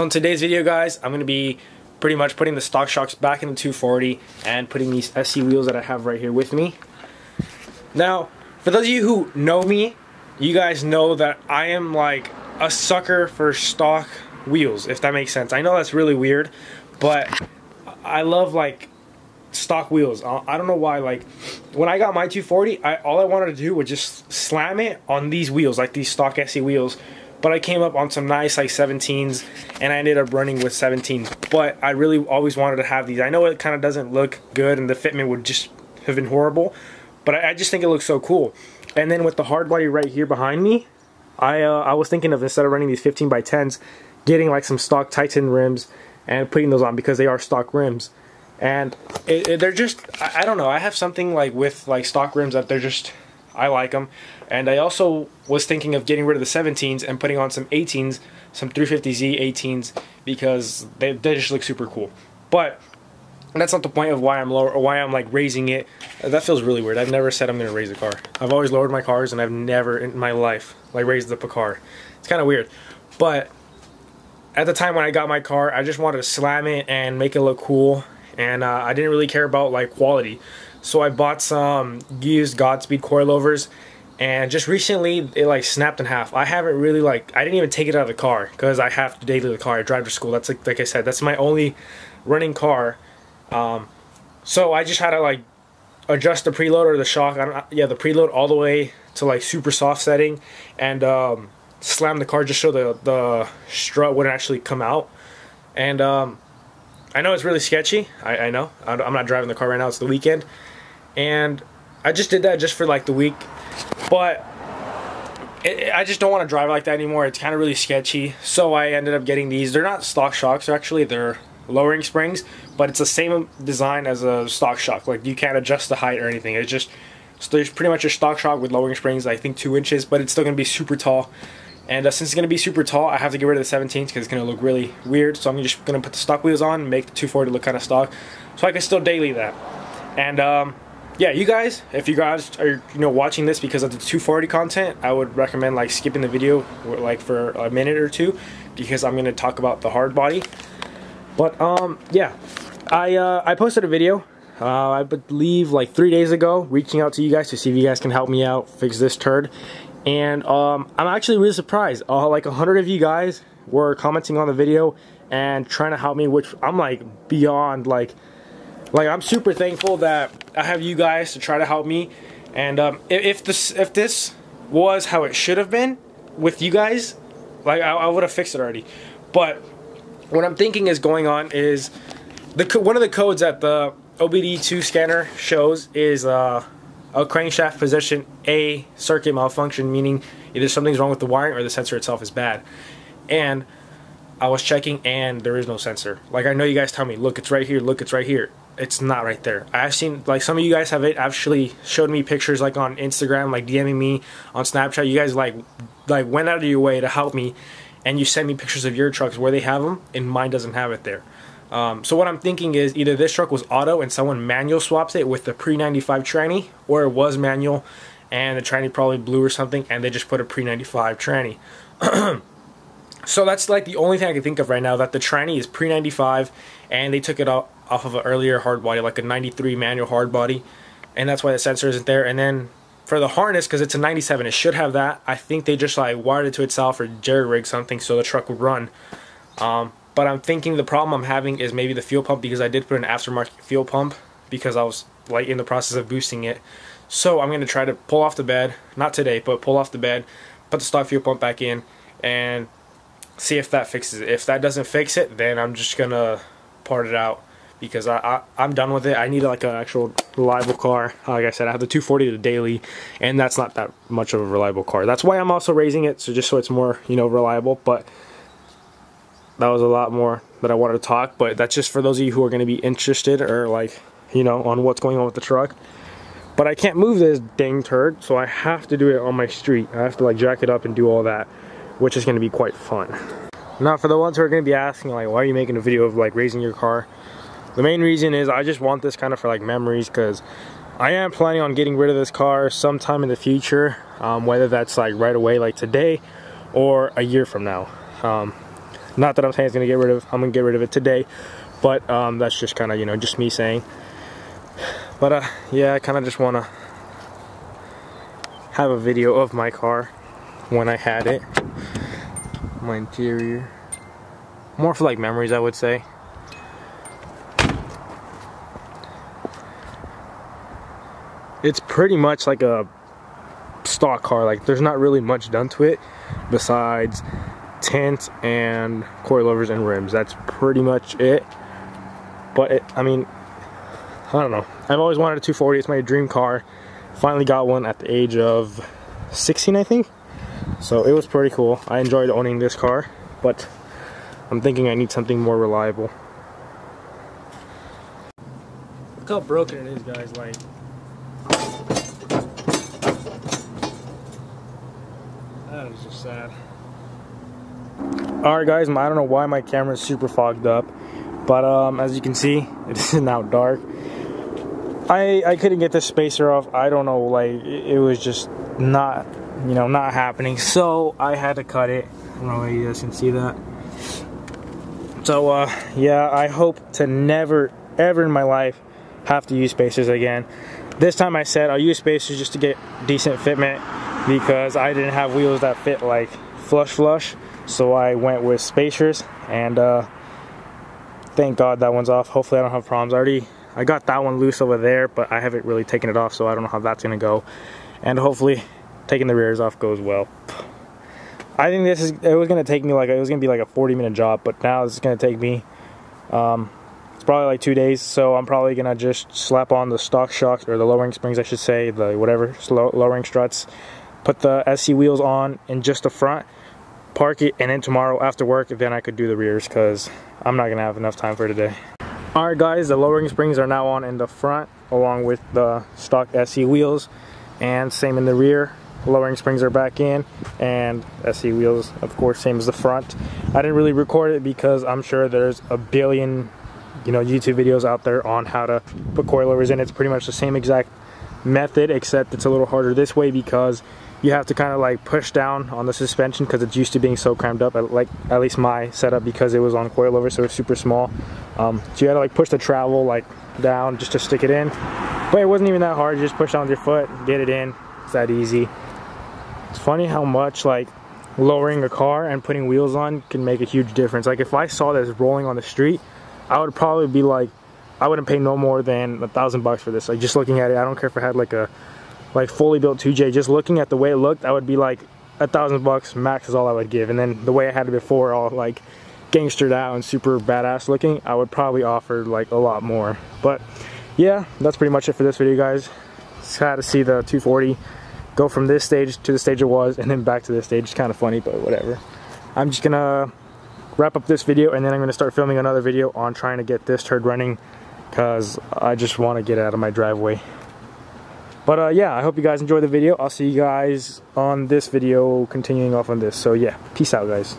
So in today's video, guys, I'm going to be pretty much putting the stock shocks back in the 240 and putting these SC wheels that I have right here with me. Now, for those of you who know me, you guys know that I am like a sucker for stock wheels, if that makes sense. I know that's really weird, but I love like stock wheels. I don't know why. Like when I got my 240, all I wanted to do was just slam it on these wheels, like these stock SC wheels. But I came up on some nice like 17s, and I ended up running with 17s. But I really always wanted to have these. I know it kind of doesn't look good, and the fitment would just have been horrible, but I just think it looks so cool. And then with the hard body right here behind me, I was thinking of, instead of running these 15x10s, getting like some stock Titan rims and putting those on, because they are stock rims. And they're just, I don't know, I have something like with like stock rims that they're just, I like them. And I also was thinking of getting rid of the 17s and putting on some 18s, some 350Z 18s, because they just look super cool. But that's not the point of why I'm lower, or why I'm like raising it. That feels really weird. I've never said I'm gonna raise a car. I've always lowered my cars, and I've never in my life like raised up a car. It's kind of weird. But at the time when I got my car, I just wanted to slam it and make it look cool, and I didn't really care about like quality. So I bought some used Godspeed coilovers, and just recently it like snapped in half. I haven't really like, I didn't even take it out of the car because I have to daily the car. I drive to school. That's like I said, that's my only running car. So I just had to like adjust the preload or the shock. The preload all the way to like super soft setting, and slam the car just so the strut wouldn't actually come out. And I know it's really sketchy. I know. I'm not driving the car right now. It's the weekend. And I just did that just for like the week. But I just don't want to drive like that anymore. It's kind of really sketchy. So I ended up getting these. They're not stock shocks. They're lowering springs. But it's the same design as a stock shock. Like you can't adjust the height or anything. It's just, so there's pretty much a stock shock with lowering springs, I think 2 inches. But it's still going to be super tall. And since it's going to be super tall, I have to get rid of the 17s because it's going to look really weird. So I'm just going to put the stock wheels on and make the 240 look kind of stock, so I can still daily that. And yeah, you guys, if you guys are watching this because of the 240 content, I would recommend like skipping the video like for a minute or two, because I'm going to talk about the hard body. But yeah, I posted a video, I believe like 3 days ago, reaching out to you guys to see if you guys can help me out fix this turd. And I'm actually really surprised. Like 100 of you guys were commenting on the video and trying to help me, which I'm like beyond like I'm super thankful that I have you guys to try to help me. And if this was how it should have been with you guys, like I would have fixed it already. But what I'm thinking is going on is one of the codes that the OBD2 scanner shows is a crankshaft position A circuit malfunction, meaning either something's wrong with the wiring or the sensor itself is bad. And I was checking and there is no sensor. Like I know you guys tell me, look, it's right here, look, it's right here. It's not right there. I've seen, like, some of you guys have actually showed me pictures like on Instagram, like DMing me on Snapchat. You guys like went out of your way to help me, and you send me pictures of your trucks where they have them and mine doesn't have it there. So what I'm thinking is either this truck was auto and someone manual swaps it with the pre-95 tranny, or it was manual and the tranny probably blew or something and they just put a pre-95 tranny. So that's like the only thing I can think of right now, that the tranny is pre-95 and they took it off of an earlier hard body, like a 93 manual hard body, and that's why the sensor isn't there. And then for the harness, because it's a 97, it should have that. I think they just like wired it to itself or jerry-rigged something so the truck would run. But I'm thinking the problem I'm having is maybe the fuel pump, because I did put an aftermarket fuel pump because I was like in the process of boosting it. So I'm going to try to pull off the bed, not today, but pull off the bed, put the stock fuel pump back in, and see if that fixes it. If that doesn't fix it, then I'm just going to part it out, because I'm done with it. I need like an actual reliable car. Like I said, I have the 240 to daily, and that's not that much of a reliable car. That's why I'm also raising it, so just so it's more, reliable. But that was a lot more that I wanted to talk, but that's just for those of you who are going to be interested or like, on what's going on with the truck. But I can't move this dang turd, so I have to do it on my street. I have to like jack it up and do all that, which is going to be quite fun. Now, for the ones who are going to be asking like, why are you making a video of like raising your car? The main reason is I just want this kind of for like memories, because I am planning on getting rid of this car sometime in the future, whether that's like right away, like today, or a year from now. Not that I'm saying it's gonna I'm gonna get rid of it today, but that's just kind of, you know, just me saying. But yeah, I kind of just want to have a video of my car when I had it, my interior, more for like memories, I would say. It's pretty much like a stock car. Like, there's not really much done to it besides tint and coilovers and rims. That's pretty much it. But I mean, I don't know, I've always wanted a 240. It's my dream car. Finally got one at the age of 16, I think. So it was pretty cool. I enjoyed owning this car, but I'm thinking I need something more reliable. Look how broken it is, guys. Like, that is just sad. Alright guys, I don't know why my camera is super fogged up, but as you can see, it is now dark. I couldn't get the spacer off. I don't know, like, it was just not, you know, not happening. So I had to cut it. I don't know if you guys can see that. So yeah, I hope to never, ever in my life have to use spacers again. This time I said I'll use spacers just to get decent fitment, because I didn't have wheels that fit like flush. So I went with spacers, and thank God that one's off. Hopefully I don't have problems. I got that one loose over there, but I haven't really taken it off, so I don't know how that's gonna go. And hopefully taking the rears off goes well. I think it was gonna take me like, it was gonna be like a 40-minute job, but now it's gonna take me it's probably like 2 days. So I'm probably gonna just slap on the stock shocks, or the lowering springs I should say, the whatever lowering struts, put the SC wheels on in just the front, park it, and then tomorrow after work then I could do the rears, because I'm not gonna have enough time for today. Alright guys, the lowering springs are now on in the front along with the stock SC wheels, and same in the rear. Lowering springs are back in, and SC wheels of course same as the front. I didn't really record it because I'm sure there's a billion, you know, YouTube videos out there on how to put coilovers in. It's pretty much the same exact method, except it's a little harder this way because you have to kind of like push down on the suspension, because it's used to being so crammed up, like at least my setup, because it was on coilover, so it's super small. So you had to like push the travel like down just to stick it in, but it wasn't even that hard. You just push down with your foot, get it in. It's that easy. It's funny how much like lowering a car and putting wheels on can make a huge difference. Like, if I saw this rolling on the street, I would probably be like, I wouldn't pay no more than $1,000 for this. Like, just looking at it, I don't care if I had like a fully built 2J, just looking at the way it looked, I would be like, $1,000 max is all I would give. And then the way I had it before, all like gangstered out and super badass looking, I would probably offer like a lot more. But yeah, that's pretty much it for this video, guys. Just had to see the 240 go from this stage to the stage it was, and then back to this stage. It's kind of funny, but whatever. I'm just gonna wrap up this video, and then I'm gonna start filming another video on trying to get this turd running, because I just want to get it out of my driveway. But yeah, I hope you guys enjoyed the video. I'll see you guys on this video continuing off on this. So yeah, peace out, guys.